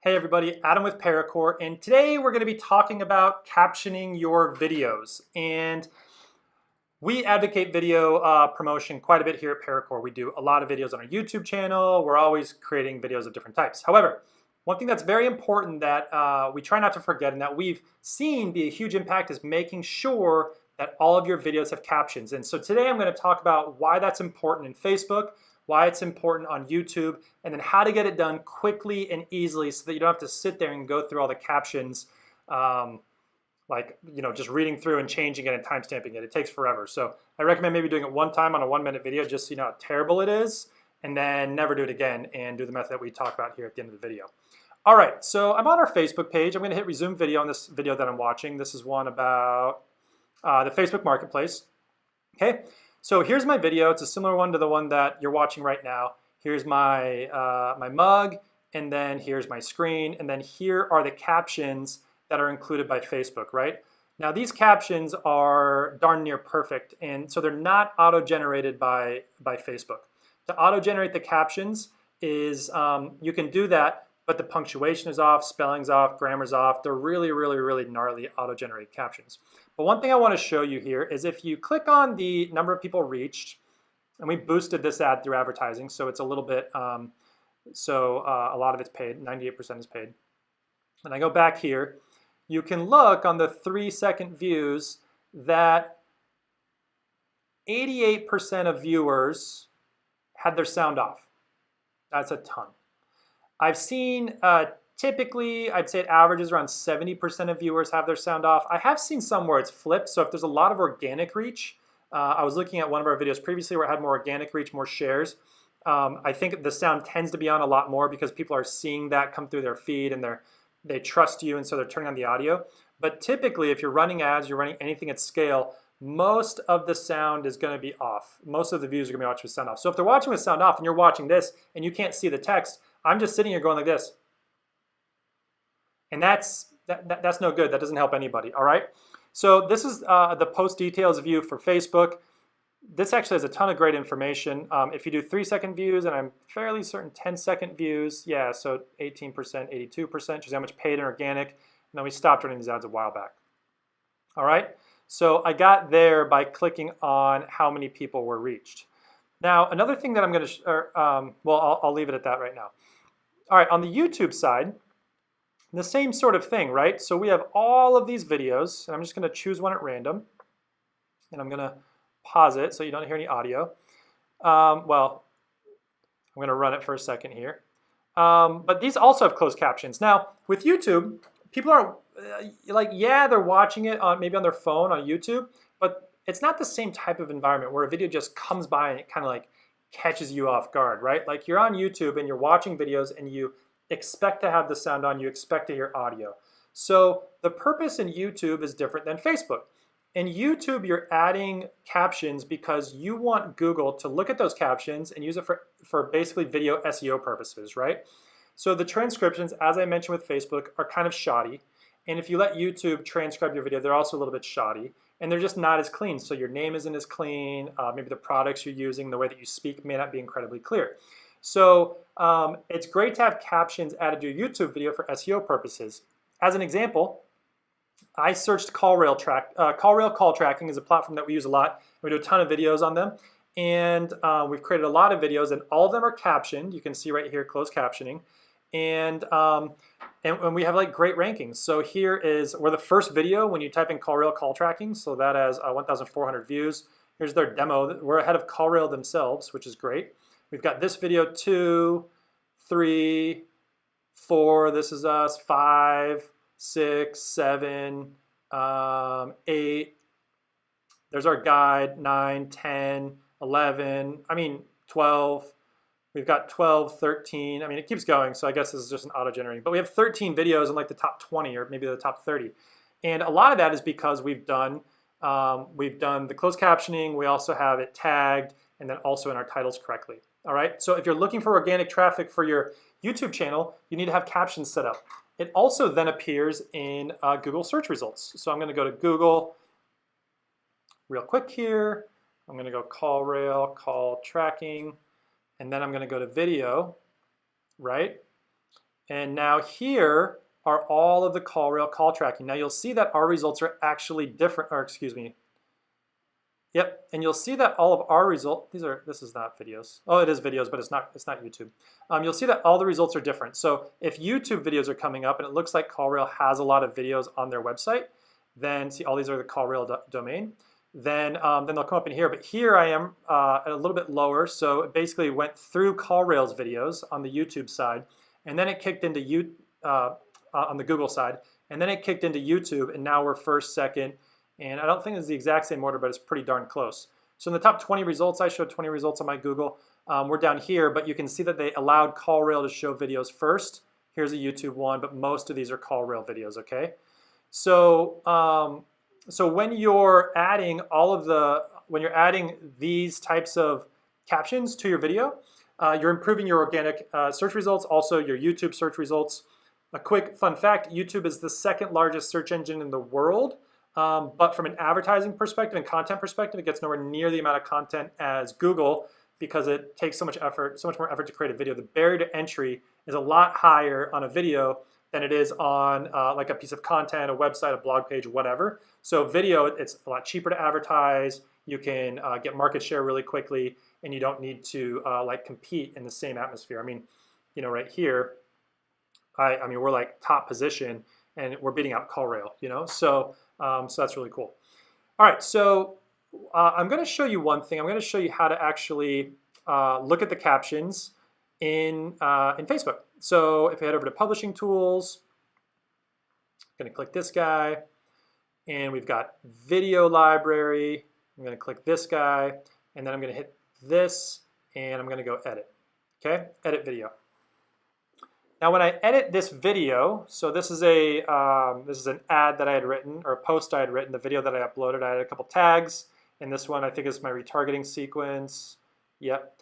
Hey everybody, Adam with Paracore, and today we're going to be talking about captioning your videos. And we advocate video promotion quite a bit here at Paracore. We do a lot of videos on our YouTube channel. We're always creating videos of different types. However, one thing that's very important that we try not to forget and that we've seen be a huge impact is making sure that all of your videos have captions. And so today I'm going to talk about why that's important in Facebook, why it's important on YouTube, and then how to get it done quickly and easily so that you don't have to sit there and go through all the captions just reading through and changing it and timestamping it. It takes forever. So I recommend maybe doing it one time on a 1-minute video just so you know how terrible it is, and then never do it again and do the method that we talk about here at the end of the video. All right, so I'm on our Facebook page. I'm going to hit resume video on this video that I'm watching. This is one about the Facebook Marketplace. Okay, so here's my video. It's a similar one to the one that you're watching right now. Here's my, my mug, and then here's my screen, and then here are the captions that are included by Facebook, right? Now these captions are darn near perfect, and so they're not auto-generated by Facebook. To auto-generate the captions is, you can do that, but the punctuation is off, spelling's off, grammar's off. They're really, really, really gnarly auto-generated captions. But one thing I want to show you here is if you click on the number of people reached, and we boosted this ad through advertising, so it's a little bit, a lot of it's paid, 98% is paid. And I go back here, you can look on the 3-second views that 88% of viewers had their sound off. That's a ton. I've seen typically, I'd say it averages around 70% of viewers have their sound off. I have seen some where it's flipped, so if there's a lot of organic reach, I was looking at one of our videos previously where it had more organic reach, more shares. I think the sound tends to be on a lot more because people are seeing that come through their feed and they trust you, and so they're turning on the audio. But typically, if you're running ads, you're running anything at scale, most of the sound is going to be off. Most of the views are going to be watching with sound off. So if they're watching with sound off and you're watching this and you can't see the text, I'm just sitting here going like this. And that's no good. That doesn't help anybody, all right? So this is the post details view for Facebook. This actually has a ton of great information. If you do 3-second views, and I'm fairly certain 10-second views, yeah, so 18%, 82%, which is how much paid and organic. And then we stopped running these ads a while back. All right, so I got there by clicking on how many people were reached. Now, another thing that I'm going to, I'll leave it at that right now. All right, on the YouTube side, the same sort of thing, right? So we have all of these videos, and I'm just going to choose one at random, and I'm going to pause it so you don't hear any audio. I'm going to run it for a second here. But these also have closed captions. Now, with YouTube, people are they're watching it maybe on their phone on YouTube, but it's not the same type of environment where a video just comes by and it kind of like catches you off guard, right? Like you're on YouTube and you're watching videos and you expect to have the sound on, you expect to hear audio. So the purpose in YouTube is different than Facebook. In YouTube, you're adding captions because you want Google to look at those captions and use it for basically video SEO purposes, right? So the transcriptions, as I mentioned with Facebook, are kind of shoddy. And if you let YouTube transcribe your video, they're also a little bit shoddy. And they're just not as clean. So your name isn't as clean. Maybe the products you're using, the way that you speak may not be incredibly clear. So it's great to have captions added to your YouTube video for SEO purposes. As an example, I searched CallRail call tracking is a platform that we use a lot. We do a ton of videos on them, and we've created a lot of videos, and all of them are captioned. You can see right here, closed captioning, and we have like great rankings. So here is we're the first video when you type in CallRail call tracking, so that has 1,400 views. Here's their demo. We're ahead of CallRail themselves, which is great. We've got this video 2, 3, 4. This is us 5. 6, 7, 8. There's our guide, 9, 10, 11, 12. We've got 12, 13. It keeps going, so I guess this is just an auto-generating. But we have 13 videos in like the top 20 or maybe the top 30. And a lot of that is because we've done the closed captioning. We also have it tagged and then also in our titles correctly. All right, so if you're looking for organic traffic for your YouTube channel, you need to have captions set up. It also then appears in Google search results. So I'm going to go to Google real quick here. I'm going to go CallRail, call tracking, and then I'm going to go to video, right? And now here are all of the CallRail call tracking. Now you'll see that our results are actually different, or excuse me. Yep, and you'll see that all of our results, this is not videos. Oh, it is videos, but it's not YouTube. You'll see that all the results are different. So if YouTube videos are coming up and it looks like CallRail has a lot of videos on their website, then see all these are the CallRail domain, then they'll come up in here. But here I am at a little bit lower, so it basically went through CallRail's videos on the YouTube side, and then it kicked into on the Google side, and then it kicked into YouTube, and now we're first, second, and I don't think it's the exact same order, but it's pretty darn close. So in the top 20 results, I showed 20 results on my Google. We're down here, but you can see that they allowed CallRail to show videos first. Here's a YouTube one, but most of these are CallRail videos, okay? So, so when you're adding these types of captions to your video, you're improving your organic search results, also your YouTube search results. A quick fun fact, YouTube is the second largest search engine in the world. But from an advertising perspective and content perspective, it gets nowhere near the amount of content as Google because it takes so much more effort to create a video. The barrier to entry is a lot higher on a video than it is on like a piece of content, a website, a blog page, whatever. So video, it's a lot cheaper to advertise. You can get market share really quickly, and you don't need to like compete in the same atmosphere. I mean, you know, right here, I mean, we're like top position, and we're beating out CallRail, you know, so that's really cool. All right, so I'm going to show you one thing. I'm going to show you how to actually look at the captions in Facebook. So if I head over to Publishing Tools, I'm going to click this guy, and we've got Video Library. I'm going to click this guy, and then I'm going to hit this, and I'm going to go Edit. Okay, Edit Video. Now when I edit this video, so this is an ad that I had written, or a post I had written, the video that I uploaded. I had a couple tags, and this one I think is my retargeting sequence. Yep.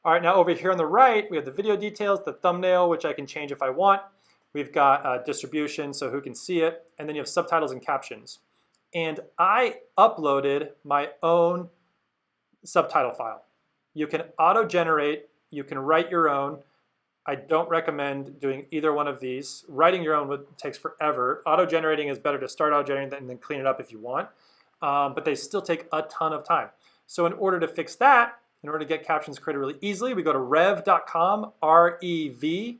All right, now over here on the right, we have the video details, the thumbnail, which I can change if I want. We've got distribution, so who can see it, and then you have subtitles and captions. And I uploaded my own subtitle file. You can auto-generate, you can write your own. I don't recommend doing either one of these. Writing your own takes forever. Auto-generating is better to start auto-generating and then clean it up if you want. But they still take a ton of time. So in order to fix that, in order to get captions created really easily, we go to rev.com, R-E-V.com.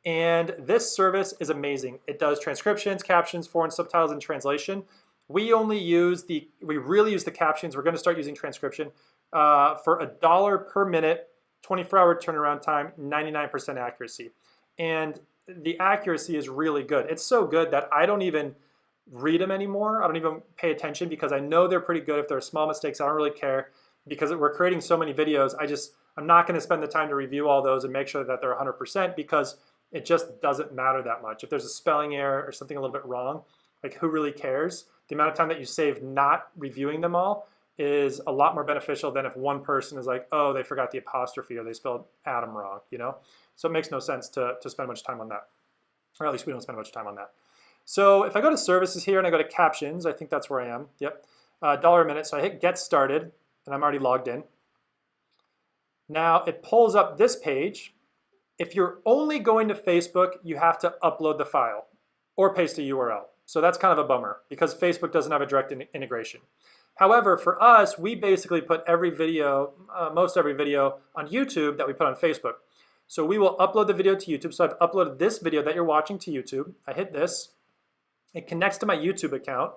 And this service is amazing. It does transcriptions, captions, foreign subtitles, and translation. We really use the captions. We're going to start using transcription for $1 per minute, 24-hour turnaround time, 99% accuracy. And the accuracy is really good. It's so good that I don't even read them anymore. I don't even pay attention because I know they're pretty good. If there are small mistakes, I don't really care because we're creating so many videos. I'm not going to spend the time to review all those and make sure that they're 100% because it just doesn't matter that much. If there's a spelling error or something a little bit wrong, like who really cares? The amount of time that you save not reviewing them all is a lot more beneficial than if one person is like, oh, they forgot the apostrophe or they spelled Adam wrong, you know? So it makes no sense to spend much time on that. Or at least we don't spend much time on that. So if I go to services here and I go to captions, I think that's where I am. Yep, $1 a minute. So I hit get started and I'm already logged in. Now it pulls up this page. If you're only going to Facebook, you have to upload the file or paste a URL. So that's kind of a bummer because Facebook doesn't have a direct integration. However, for us, we basically put every video, most every video on YouTube that we put on Facebook. So we will upload the video to YouTube. So I've uploaded this video that you're watching to YouTube. I hit this. It connects to my YouTube account.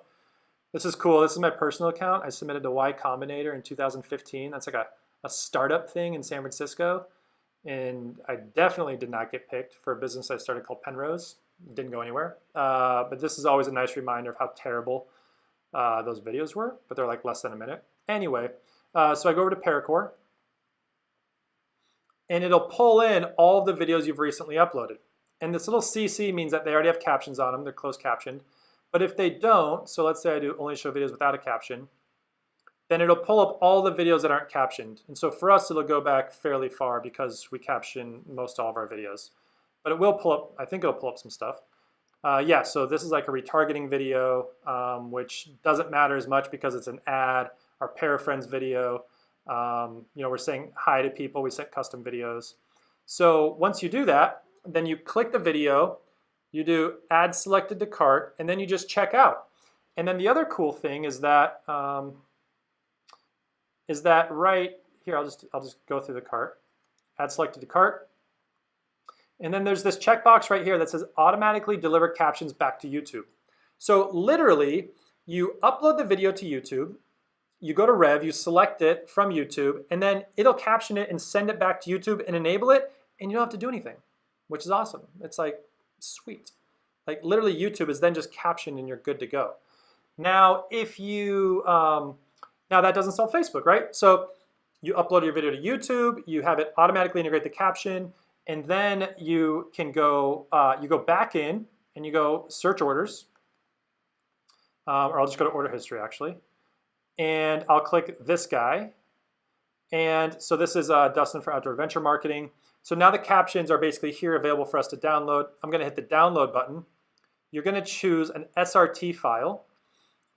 This is cool. This is my personal account. I submitted to Y Combinator in 2015. That's like a startup thing in San Francisco. And I definitely did not get picked for a business I started called Penrose. It didn't go anywhere. But this is always a nice reminder of how terrible those videos were, but they're like less than a minute. Anyway, so I go over to Paracore, and it'll pull in all of the videos you've recently uploaded. And this little CC means that they already have captions on them, they're closed captioned. But if they don't, so let's say I do only show videos without a caption, then it'll pull up all the videos that aren't captioned. And so for us, it'll go back fairly far because we caption most all of our videos. But it will pull up, I think it'll pull up some stuff. Yeah, so this is like a retargeting video, which doesn't matter as much because it's an ad. Our Parafriends video, you know, we're saying hi to people. We sent custom videos. So once you do that, then you click the video, you do add selected to cart, and then you just check out. And then the other cool thing is that right here, I'll just go through the cart, add selected to cart. And then there's this checkbox right here that says automatically deliver captions back to YouTube. So literally, you upload the video to YouTube, you go to Rev, you select it from YouTube, and then it'll caption it and send it back to YouTube and enable it, and you don't have to do anything, which is awesome. It's like, sweet. Like literally YouTube is then just captioned and you're good to go. Now, if you, now that doesn't solve Facebook, right? So you upload your video to YouTube, you have it automatically integrate the caption, and then you can go, you go back in and you go search orders, or I'll just go to order history actually. And I'll click this guy. And so this is Dustin for Outdoor Adventure Marketing. So now the captions are basically here available for us to download. I'm gonna hit the download button. You're gonna choose an SRT file.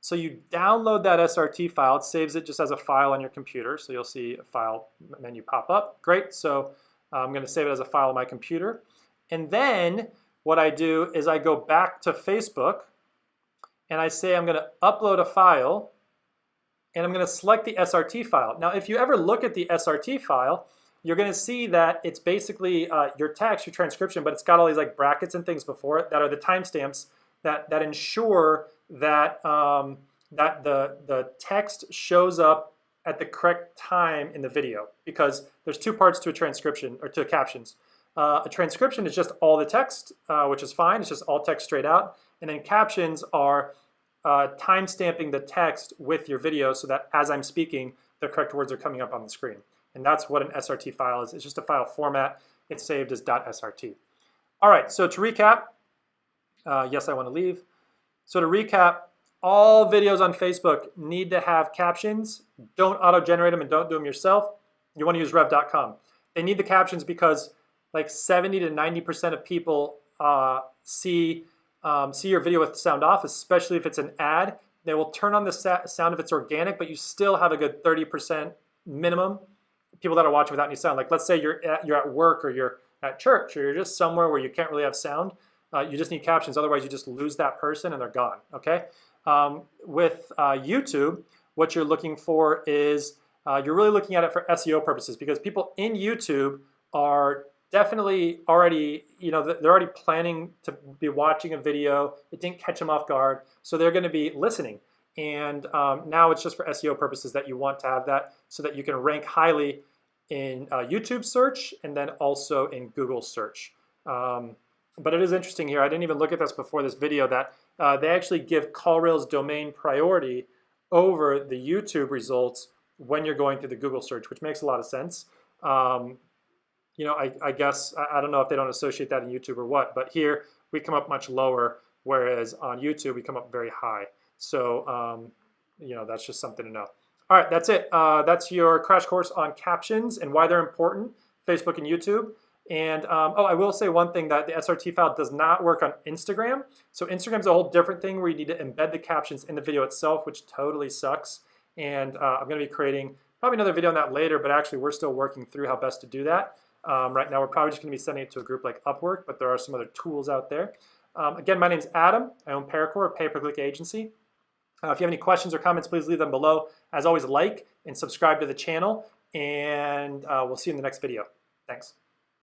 So you download that SRT file, it saves it just as a file on your computer. So you'll see a file menu pop up. Great, so I'm gonna save it as a file on my computer. And then what I do is I go back to Facebook and I say I'm gonna upload a file and I'm gonna select the SRT file. Now, if you ever look at the SRT file, you're gonna see that it's basically your text, your transcription, but it's got all these like brackets and things before it that are the timestamps that ensure that, that the text shows up at the correct time in the video, because there's two parts to a transcription, or to captions. A transcription is just all the text, which is fine, it's just all text straight out, and then captions are time stamping the text with your video so that as I'm speaking, the correct words are coming up on the screen. And that's what an SRT file is. It's just a file format. It's saved as .srt. All right, so to recap, yes, I want to leave. So to recap, all videos on Facebook need to have captions. Don't auto-generate them and don't do them yourself. You want to use rev.com. They need the captions because like 70 to 90% of people see your video with sound off, especially if it's an ad. They will turn on the sound if it's organic, but you still have a good 30% minimum people that are watching without any sound. Like let's say you're at work or you're at church or you're just somewhere where you can't really have sound. You just need captions, otherwise you just lose that person and they're gone, okay? With YouTube, what you're looking for is, you're really looking at it for SEO purposes, because people in YouTube are definitely already, they're already planning to be watching a video. It didn't catch them off guard, so they're gonna be listening. And now it's just for SEO purposes that you want to have that so that you can rank highly in YouTube search and then also in Google search. But it is interesting here, I didn't even look at this before this video, that they actually give CallRail's domain priority over the YouTube results when you're going through the Google search, which makes a lot of sense. I guess, I don't know if they don't associate that in YouTube or what, but here we come up much lower, whereas on YouTube we come up very high. So, that's just something to know. All right, that's it. That's your crash course on captions and why they're important, Facebook and YouTube. And I will say one thing, that the SRT file does not work on Instagram. So Instagram's a whole different thing where you need to embed the captions in the video itself, which totally sucks. And I'm gonna be creating probably another video on that later, but actually we're still working through how best to do that. Right now we're probably just gonna be sending it to a group like Upwork, but there are some other tools out there. Again, my name's Adam. I own Paracore, a pay-per-click agency. If you have any questions or comments, please leave them below. As always, like and subscribe to the channel, and we'll see you in the next video. Thanks.